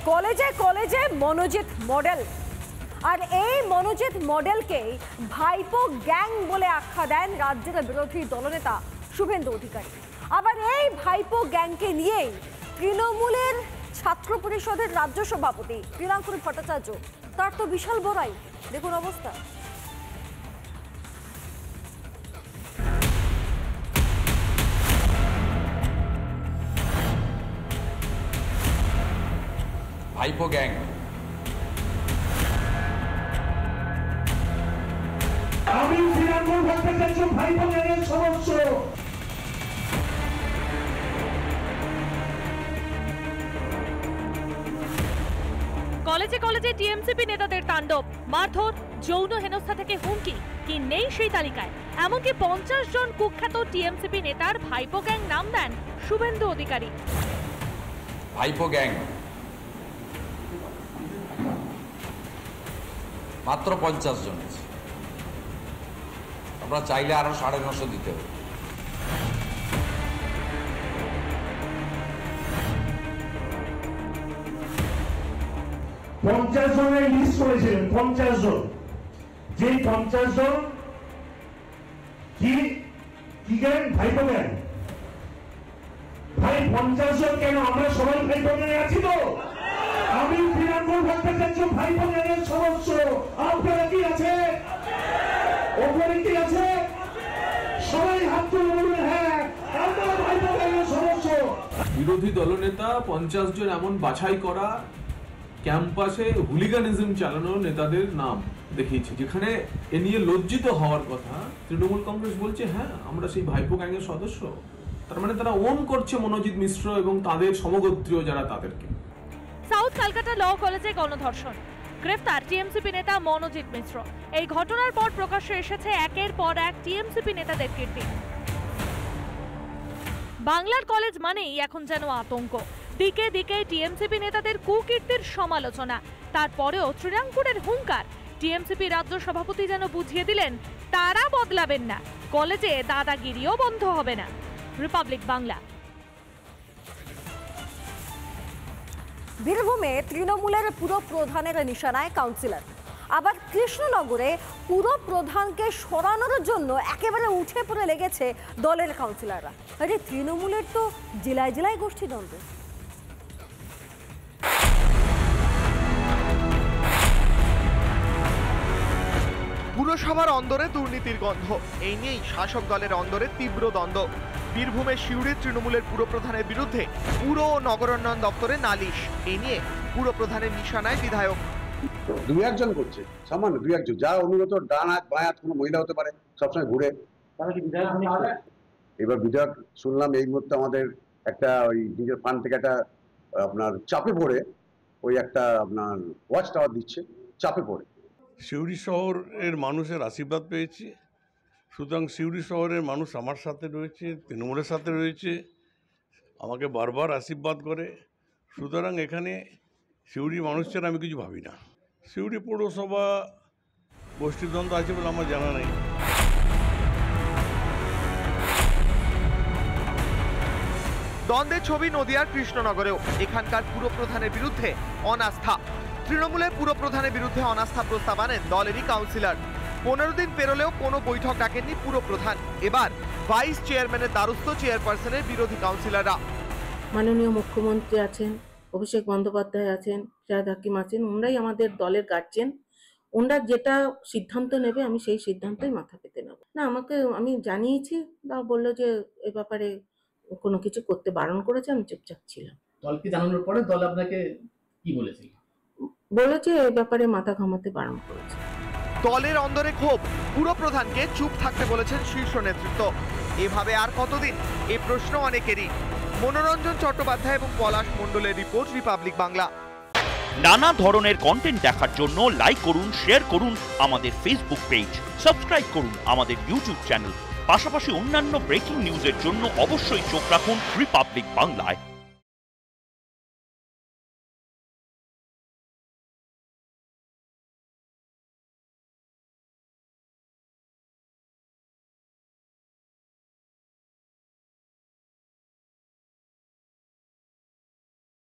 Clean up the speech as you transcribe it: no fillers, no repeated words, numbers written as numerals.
কলেজে কলেজে মনোজিৎ মডেল, আর এই মনোজিৎ মডেলকে ভাইপো গ্যাং বলে আখ্যা দেন রাজ্যের বিরোধী দলনেতা শুভেন্দু অধিকারী। আবার এই ভাইপো গ্যাংকে নিয়েই তৃণমূলের ছাত্র পরিষদের রাজ্য সভাপতি ত্রিনাঙ্কুর ভট্টাচার্য, তার তো বিশাল বড়াই। দেখুন অবস্থা। ভাইপো গ্যাং, আমি তৃণমূল ভট্টাচার্য ভাইপো গ্যাংয়ের সদস্য। কলেজে কলেজে টিএমসিপি নেতাদের তাণ্ডব, মারধর, যৌন হেনস্থা থেকে হুমকি, কি নেই সেই তালিকায়? এমনকি 50 জন কুখ্যাত টিএমসিপি নেতার ভাইপো গ্যাং নাম দেন শুভেন্দু অধিকারী। ভাইপো গ্যাং মাত্র 50 জন আছে, আমরা চাইলে আরো 950 দিতে হবে। পঞ্চাশ জনের লিস্ট করেছিলেন, 50 জন। যে 50 জন কি গ্যাং? ভাইপো গ্যাং। ভাই 50 জন কেন? আমরা সবাই ভাইপো গ্যাংয়ে আছি তো। আমি তৃণমূল ভট্টাচার্য ভাইপো গ্যাংয়ের সদস্য। আপনারা কি আছে? ওপরে কি আছে? সবাই হাত তুলে বলুন হ্যাঁ, আমরা ভাইপো গ্যাংয়ের সদস্য। বিরোধী দলনেতা 50 জন এমন বাছাই করা ক্যাম্পাসে হুলিগানিজম চালানো নেতাদের নাম দেখিয়েছে, যেখানে এ নিয়ে লজ্জিত হওয়ার কথা। তৃণমূল কংগ্রেস বলছে হ্যাঁ আমরা সেই ভাইপো গ্যাংয়ের সদস্য। তার মানে তারা ওন করছে মনোজিৎ মিশ্র এবং তাদের সমগোত্রীয় যারা তাদেরকে। সাউথ কলকাতা ল কলেজে গণধর্ষণ, গ্রেফতার টিএমসিপি নেতা মনোজিৎ মিশ্র। এই ঘটনার পর প্রকাশ্যে এসেছে একের পর এক টিএমসিপি নেতাদের কীর্তি। বাংলার কলেজ মানেই এখন যেন আতঙ্ক, দিকে দিকে টিএমসিপি নেতাদের কুকীর্তির সমালোচনা। তারপরেও ত্রিনাঙ্কুরের হুঙ্কার, টিএমসিপি রাজ্য সভাপতি যেন বুঝিয়ে দিলেন তারা বদলাবেন না, কলেজে দাদাগিরিও বন্ধ হবে না। রিপাবলিক বাংলা। বীরভূমে তৃণমূলের পুর প্রধানের নিশানায় কাউন্সিলর, আবার কৃষ্ণনগরে পুর প্রধানকে সরানোর জন্য একেবারে উঠে পড়ে লেগেছে দলের কাউন্সিলররা। আরে তৃণমূলের তো জেলায় জেলায় গোষ্ঠীদ্বন্দ্ব। পুরসভার অন্দরে দুর্নীতির গন্ধ, এই নিয়েই শাসক দলের অন্দরে তীব্র দ্বন্দ্ব। বীরভূমের সিউড়ির তৃণমূলের পুরপ্রধানের বিরুদ্ধে পুর ও নগরোন্নয়ন দপ্তরে নালিশ, এই নিয়ে পুরপ্রধানের নিশানায় বিধায়ক। 2-1 জন করছে, সামান্য 2-1 জন, যার অনুগত ডান হাত বাঁ হাত কোনো মহিলা হতে পারে, সবসময় ঘুরে। এবার বিধায়ক শুনলাম এই মুহূর্তে আমাদের একটা ওই নিজের ফান্ড থেকে একটা আপনার চাপে পড়ে ওই একটা আপনার ওয়াচ টাওয়ার দিচ্ছে, চাপে পড়ে। সিউড়ি শহরের মানুষের আশীর্বাদ পেয়েছি, সুতরাং সিউড়ি শহরের মানুষ আমার সাথে রয়েছে, তৃণমূলের সাথে রয়েছে, আমাকে বারবার আশীর্বাদ করে। সুতরাং এখানে সিউড়ি মানুষের আমি কিছু ভাবি না। সিউড়ি পৌরসভা গোষ্ঠীদ্বন্দ্ব আছে বলে আমার জানা নেই। দ্বন্দ্বের ছবি নদিয়ার কৃষ্ণনগরেও, এখানকার পুরপ্রধানের বিরুদ্ধে অনাস্থা। তৃণমূলের পুরপ্রধানের বিরুদ্ধে অনাস্থা প্রস্তাব আনেন দলেরই কাউন্সিলর। 15 দিন পেরোলেও কোনো বৈঠক ডাকেননি পুরপ্রধান। এবার ভাইস চেয়ারম্যানের দ্বারস্থ চেয়ারপারসনের বিরোধী কাউন্সিলররা। মাননীয় মুখ্যমন্ত্রী আছেন, অভিষেক বন্দ্যোপাধ্যায় আছেন, শাহেদ হাকিম আছেন, ওনারাই আমাদের দলের গার্জিয়ান। ওনারা যেটা সিদ্ধান্ত নেবে আমি সেই সিদ্ধান্তই মাথা পেতে নেব না। আমি জানিয়েছি, তাও বললো যে এ ব্যাপারে কোনো কিছু করতে বারণ করেছে, আমি চুপচাপ ছিলাম। দলকে জানানোর পরে দল আপনাকে কি বলেছিল? বলেছে এ ব্যাপারে মাথা ঘামাতে বারণ করেছে। দলের অন্দরে ক্ষোভ, পুরপ্রধানকে চুপ থাকতে বলেছেন শীর্ষ নেতৃত্ব। এভাবে আর কতদিন, এ প্রশ্ন অনেকেরই। মনোরঞ্জন চট্টোপাধ্যায় এবং পলাশ মণ্ডলের রিপোর্ট, রিপাবলিক বাংলা। নানা ধরনের কন্টেন্ট দেখার জন্য লাইক করুন, শেয়ার করুন আমাদের ফেসবুক পেজ, সাবস্ক্রাইব করুন আমাদের ইউটিউব চ্যানেল। পাশাপাশি অন্যান্য ব্রেকিং নিউজের জন্য অবশ্যই চোখ রাখুন রিপাবলিক বাংলায়।